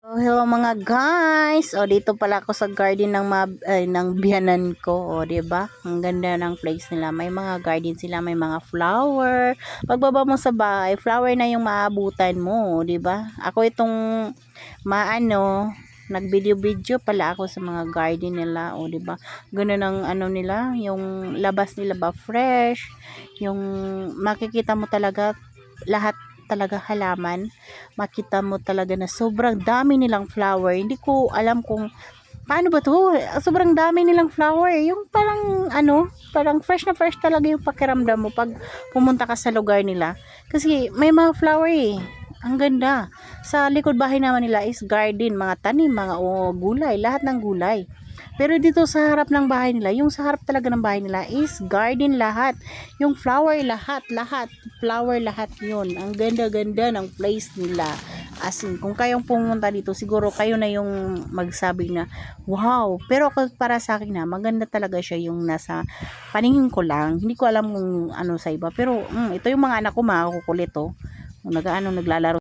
Oh, hello mga guys. O dito pala ako sa garden ng biyanan ko, o 'di ba? Ang ganda ng place nila. May mga garden sila, may mga flower. Pagbaba mo sa bahay, flower na yung maabutan mo, 'di ba? Ako itong nag-video pala ako sa mga garden nila, o 'di ba? Ganun ang ano nila, yung labas nila ba fresh, yung makikita mo talaga lahat talaga halaman, makita mo talaga na sobrang dami nilang flower. Hindi ko alam kung paano ba to, sobrang dami nilang flower, yung parang fresh na fresh talaga yung pakiramdam mo pag pumunta ka sa lugar nila, kasi may mga flower ang ganda. Sa likod bahay naman nila is garden, mga tanim, mga gulay, lahat ng gulay. Pero dito sa harap ng bahay nila, yung sa harap talaga ng bahay nila is garden lahat. Yung flower lahat, flower lahat yun. Ang ganda-ganda ng place nila. As in, kung kayong pumunta dito, siguro kayo na yung magsabi na, wow. Pero para sa akin na, maganda talaga siya yung nasa paningin ko lang. Hindi ko alam kung ano sa iba. Pero ito yung mga anak ko, mga kukulit, oh. Naglalaro